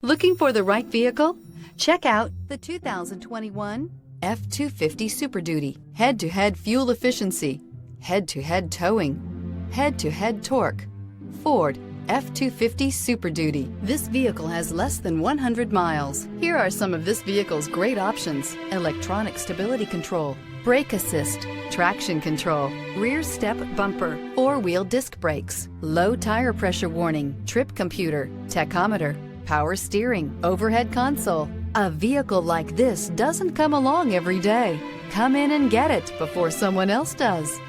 Looking for the right vehicle? Check out the 2021 F-250 Super Duty. Head-to-head fuel efficiency, head-to-head towing, head-to-head torque. Ford F-250 Super Duty. This vehicle has less than 100 miles. Here are some of this vehicle's great options: electronic stability control, brake assist, traction control, rear step bumper, four-wheel disc brakes, low tire pressure warning, trip computer, tachometer, power steering, overhead console. A vehicle like this doesn't come along every day. Come in and get it before someone else does.